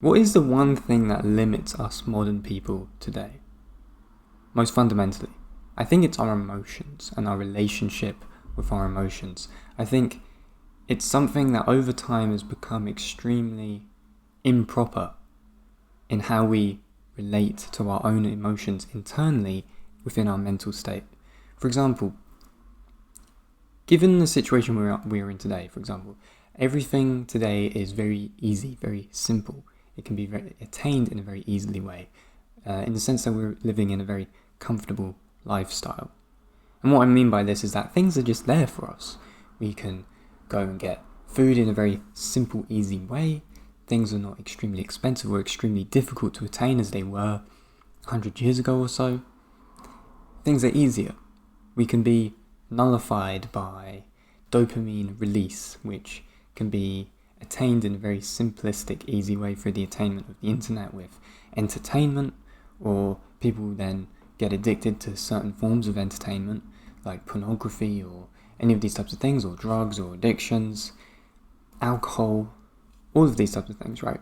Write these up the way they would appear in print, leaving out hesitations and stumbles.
What is the one thing that limits us modern people today? Most fundamentally, I think it's our emotions and our relationship with our emotions. I think it's something that over time has become extremely improper in how we relate to our own emotions internally within our mental state. For example, given the situation we're in today, for example, everything today is very easy, very simple. It can be very attained in a very easily way, in the sense that we're living in a very comfortable lifestyle. And what I mean by this is that things are just there for us. We can go and get food in a very simple, easy way. Things are not extremely expensive or extremely difficult to attain as they were 100 years ago or so. Things are easier. We can be nullified by dopamine release, which can be attained in a very simplistic, easy way through the attainment of the internet with entertainment, or people then get addicted to certain forms of entertainment like pornography or any of these types of things, or drugs or addictions, alcohol, all of these types of things, right?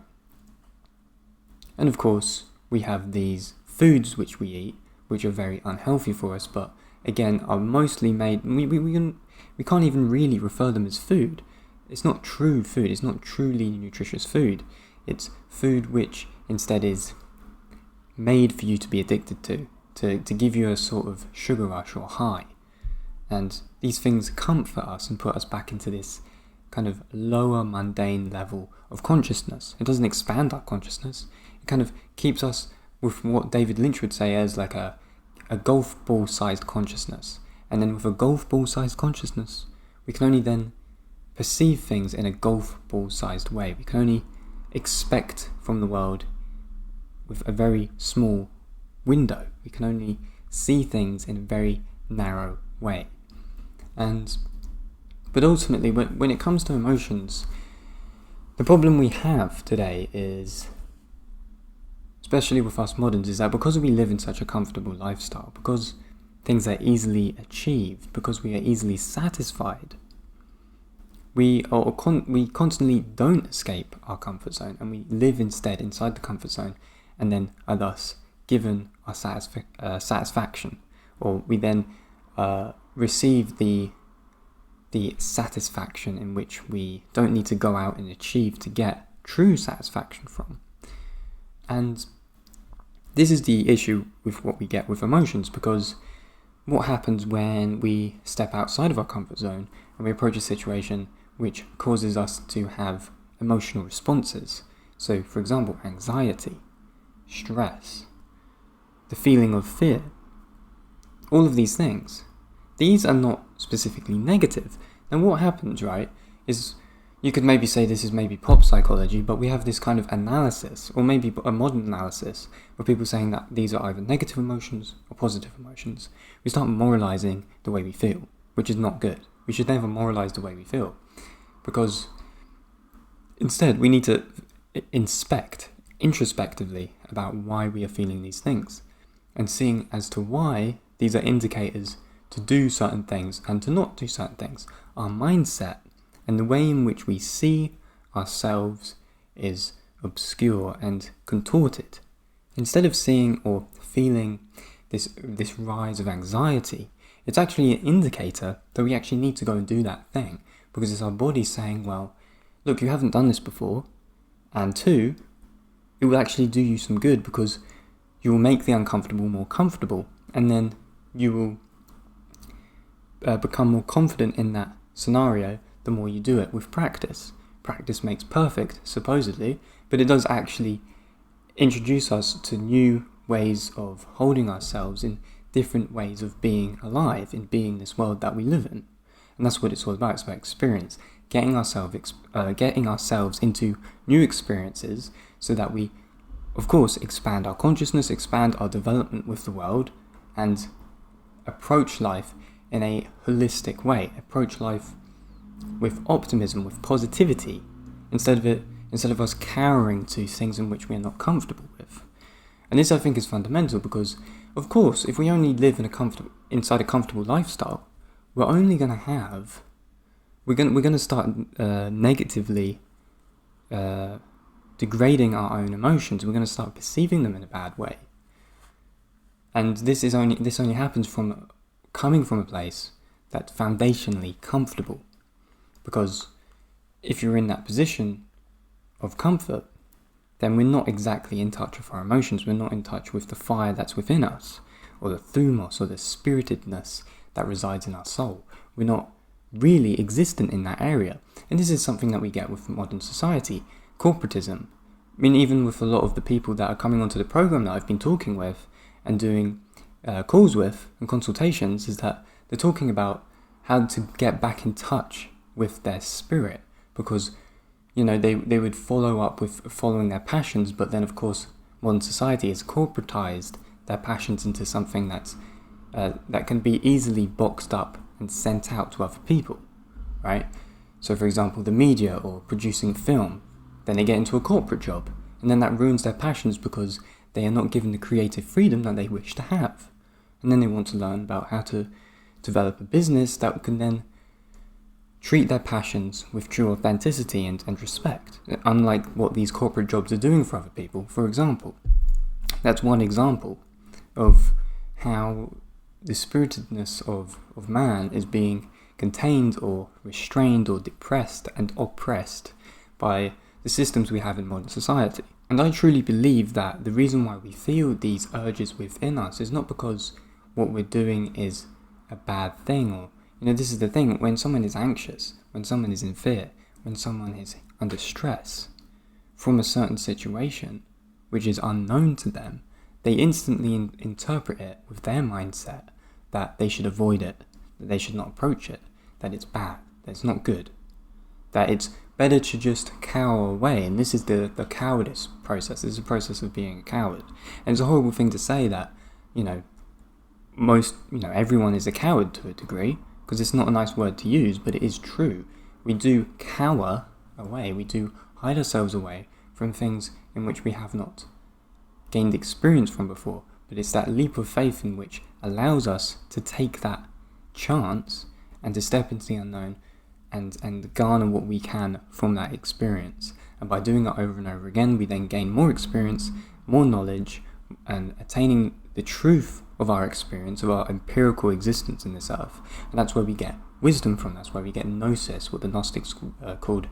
And of course, we have these foods which we eat, which are very unhealthy for us, but again, are mostly made, we can't even really refer them as food. It's not true food, it's not truly nutritious food. It's food which instead is made for you to be addicted to give you a sort of sugar rush or high. And these things comfort us and put us back into this kind of lower mundane level of consciousness. It doesn't expand our consciousness. It kind of keeps us with what David Lynch would say as like a golf ball sized consciousness. And then with a golf ball sized consciousness, we can only then perceive things in a golf ball sized way. We can only expect from the world with a very small window. We can only see things in a very narrow way. But ultimately, when it comes to emotions, the problem we have today is, especially with us moderns, is that because we live in such a comfortable lifestyle, because things are easily achieved, because we are easily satisfied, we constantly don't escape our comfort zone, and we live instead inside the comfort zone, and then are thus given our satisfaction, or we then receive the satisfaction in which we don't need to go out and achieve to get true satisfaction from. And this is the issue with what we get with emotions, because what happens when we step outside of our comfort zone and we approach a situation which causes us to have emotional responses? So, for example, anxiety, stress, the feeling of fear, all of these things. These are not specifically negative. And what happens, right, is you could maybe say this is maybe pop psychology, but we have this kind of analysis, or maybe a modern analysis, of people saying that these are either negative emotions or positive emotions. We start moralizing the way we feel, which is not good. We should never moralize the way we feel, because instead we need to inspect introspectively about why we are feeling these things, and seeing as to why these are indicators to do certain things and to not do certain things. Our mindset and the way in which we see ourselves is obscure and contorted. Instead of seeing or feeling this rise of anxiety, it's actually an indicator that we actually need to go and do that thing, because it's our body saying, well, look, you haven't done this before, and two, it will actually do you some good, because you will make the uncomfortable more comfortable, and then you will become more confident in that scenario the more you do it with practice. Practice makes perfect, supposedly, but it does actually introduce us to new ways of holding ourselves, in different ways of being alive, in being this world that we live in. And that's what it's all about. It's about experience, getting ourselves into new experiences, so that we, of course, expand our consciousness, expand our development with the world, and approach life in a holistic way, approach life with optimism, with positivity, instead of us cowering to things in which we are not comfortable with. And this, I think, is fundamental, because, of course, if we only live inside a comfortable lifestyle, we're going to start negatively degrading our own emotions. We're going to start perceiving them in a bad way. And this only happens from coming from a place that's foundationally comfortable. Because if you're in that position of comfort, then we're not exactly in touch with our emotions. We're not in touch with the fire that's within us, or the thumos, or the spiritedness that resides in our soul. We're not really existent in that area. And this is something that we get with modern society, corporatism. I mean, even with a lot of the people that are coming onto the program that I've been talking with and doing calls with and consultations, is that they're talking about how to get back in touch with their spirit, because they would follow up with following their passions, but then of course modern society has corporatized their passions into something that can be easily boxed up and sent out to other people, right? So for example, the media or producing film, then they get into a corporate job, and then that ruins their passions because they are not given the creative freedom that they wish to have. And then they want to learn about how to develop a business that can then treat their passions with true authenticity and respect, unlike what these corporate jobs are doing for other people, for example. That's one example of how the spiritedness of man is being contained or restrained or depressed and oppressed by the systems we have in modern society. And I truly believe that the reason why we feel these urges within us is not because what we're doing is a bad thing, or this is the thing, when someone is anxious, when someone is in fear, when someone is under stress from a certain situation which is unknown to them, they instantly interpret it with their mindset that they should avoid it, that they should not approach it, that it's bad, that it's not good, that it's better to just cower away. And this is the cowardice process. This is a process of being a coward. And it's a horrible thing to say that, everyone is a coward to a degree, because it's not a nice word to use, but it is true. We do cower away, we do hide ourselves away from things in which we have not gained experience from before, but it's that leap of faith in which allows us to take that chance and to step into the unknown and garner what we can from that experience. And by doing that over and over again, we then gain more experience, more knowledge, and attaining the truth of our experience, of our empirical existence in this earth. And that's where we get wisdom from. That's where we get gnosis, what the Gnostics called,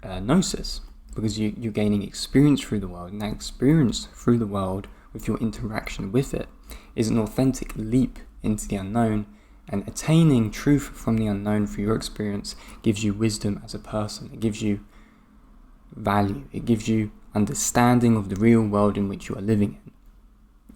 gnosis, because you're gaining experience through the world, and that experience through the world with your interaction with it is an authentic leap into the unknown, and attaining truth from the unknown through your experience gives you wisdom as a person. It gives you value. It gives you understanding of the real world in which you are living in.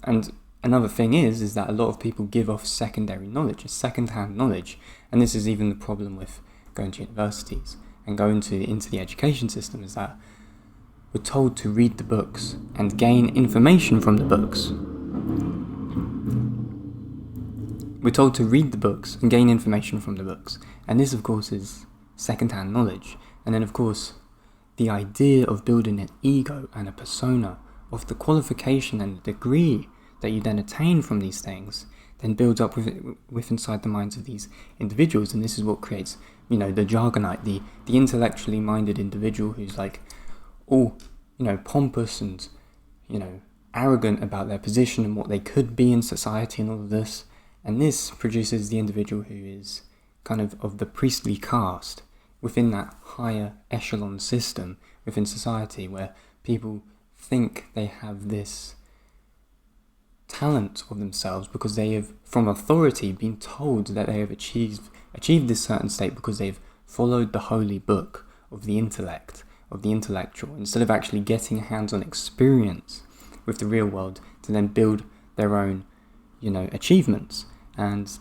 And another thing is that a lot of people give off secondary knowledge, second-hand knowledge, and this is even the problem with going to universities and going into the education system, is that we're told to read the books and gain information from the books. We're told to read the books and gain information from the books, and this of course is second-hand knowledge. And then of course the idea of building an ego and a persona, of the qualification and the degree that you then attain from these things, then builds up with inside the minds of these individuals. And this is what creates, the jargonite, the intellectually minded individual who's like all, pompous and, arrogant about their position and what they could be in society and all of this. And this produces the individual who is kind of the priestly caste within that higher echelon system within society, where people think they have this talent of themselves because they have, from authority, been told that they have achieved this certain state because they've followed the holy book of the intellect, of the intellectual, instead of actually getting hands-on experience with the real world to then build their own, achievements. And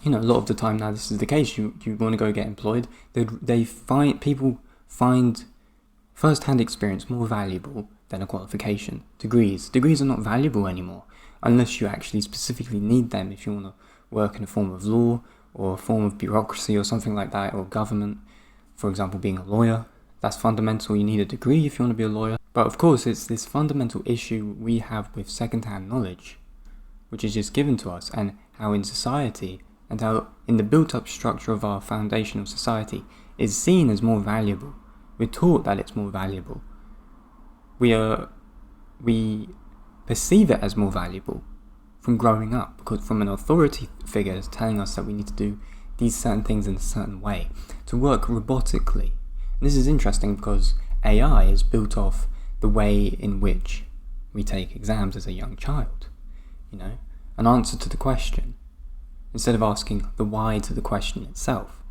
a lot of the time now this is the case. You want to go get employed, people find first-hand experience more valuable than a qualification. Degrees are not valuable anymore unless you actually specifically need them if you want to work in a form of law or a form of bureaucracy or something like that, or government. For example, being a lawyer, that's fundamental. You need a degree if you want to be a lawyer. But of course, it's this fundamental issue we have with second-hand knowledge, which is just given to us, and how in society, and how in the built-up structure of our foundational society, is seen as more valuable, We're taught that it's more valuable. We perceive it as more valuable from growing up, because from an authority figure is telling us that we need to do these certain things in a certain way, to work robotically. And this is interesting because AI is built off the way in which we take exams as a young child. An answer to the question, instead of asking the why to the question itself.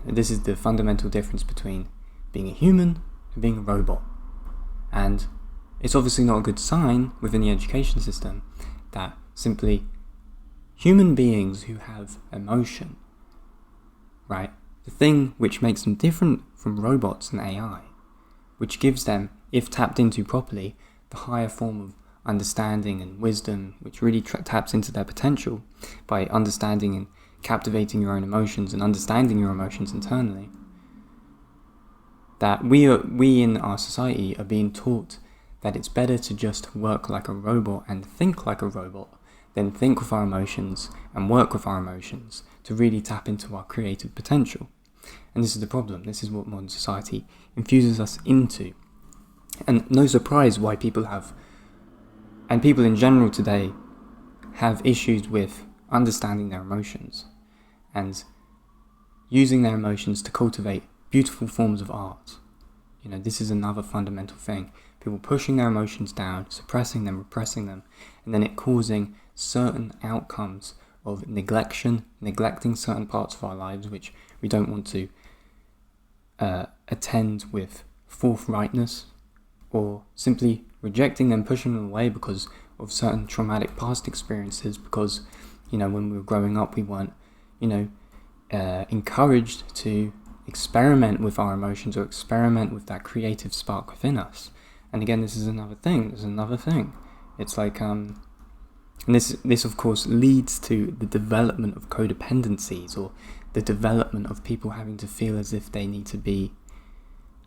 This is the fundamental difference between being a human and being a robot. And it's obviously not a good sign within the education system that simply human beings who have emotion, right? The thing which makes them different from robots and AI, which gives them, if tapped into properly, the higher form of understanding and wisdom, which really taps into their potential by understanding and captivating your own emotions and understanding your emotions internally. That we in our society are being taught that it's better to just work like a robot and think like a robot than think with our emotions and work with our emotions to really tap into our creative potential. And this is the problem. This is what modern society infuses us into. And no surprise why people in general today have issues with understanding their emotions and using their emotions to cultivate beautiful forms of art. This is another fundamental thing. People pushing their emotions down, suppressing them, repressing them, and then it causing certain outcomes of neglecting certain parts of our lives which we don't want to attend with forthrightness, or simply rejecting them, pushing them away because of certain traumatic past experiences, because when we were growing up we weren't encouraged to experiment with our emotions or experiment with that creative spark within us. And again, this is another thing. It's like and this of course leads to the development of codependencies, or the development of people having to feel as if they need to be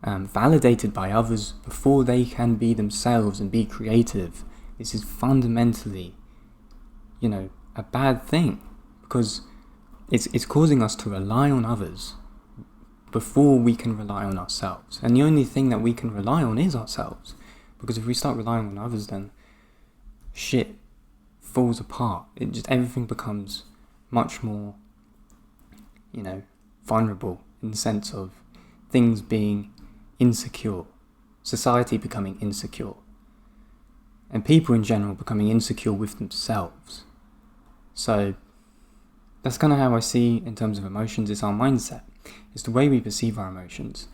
validated by others before they can be themselves and be creative. This is fundamentally, a bad thing, because it's causing us to rely on others before we can rely on ourselves. And the only thing that we can rely on is ourselves, because if we start relying on others, then shit falls apart. Everything becomes much more, vulnerable, in the sense of things being insecure, society becoming insecure, and people in general becoming insecure with themselves. So that's kind of how I see in terms of emotions. It's our mindset. It's the way we perceive our emotions.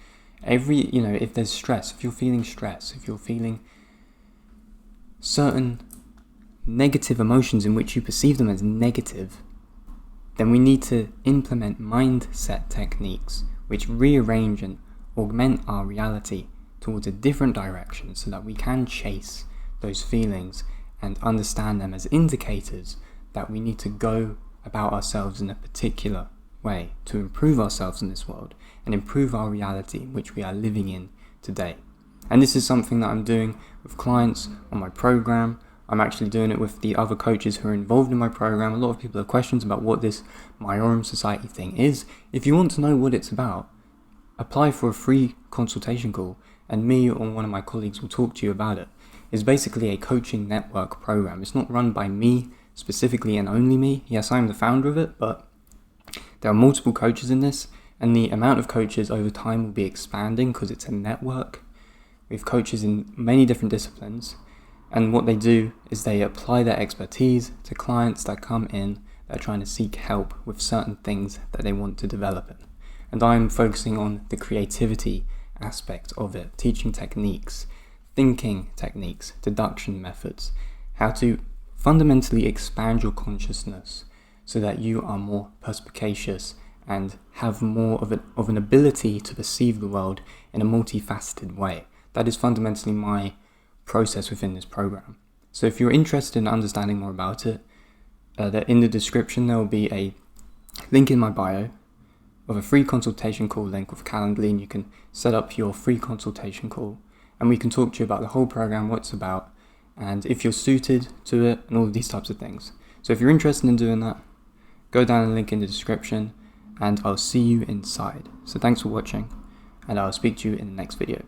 If there's stress, if you're feeling stress, if you're feeling certain negative emotions in which you perceive them as negative, then we need to implement mindset techniques which rearrange and augment our reality towards a different direction, so that we can chase those feelings and understand them as indicators that we need to go about ourselves in a particular way to improve ourselves in this world and improve our reality which we are living in today. And this is something that I'm doing with clients on my program. I'm actually doing it with the other coaches who are involved in my program. A lot of people have questions about what this Myoram Society thing is. If you want to know what it's about, apply for a free consultation call, and me or one of my colleagues will talk to you about it. It's basically a coaching network program. It's not run by me specifically and only me. Yes, I'm the founder of it, but there are multiple coaches in this, and the amount of coaches over time will be expanding because it's a network. We have coaches in many different disciplines, and what they do is they apply their expertise to clients that come in that are trying to seek help with certain things that they want to develop in. And I'm focusing on the creativity aspect of it, teaching techniques, thinking techniques, deduction methods, how to fundamentally expand your consciousness so that you are more perspicacious and have more of an ability to perceive the world in a multifaceted way. That is fundamentally my process within this program. So if you're interested in understanding more about it, in the description there will be a link in my bio of a free consultation call link with Calendly, and you can set up your free consultation call and we can talk to you about the whole program, what it's about, and if you're suited to it, and all of these types of things. So if you're interested in doing that, go down the link in the description and I'll see you inside. So thanks for watching, and I'll speak to you in the next video.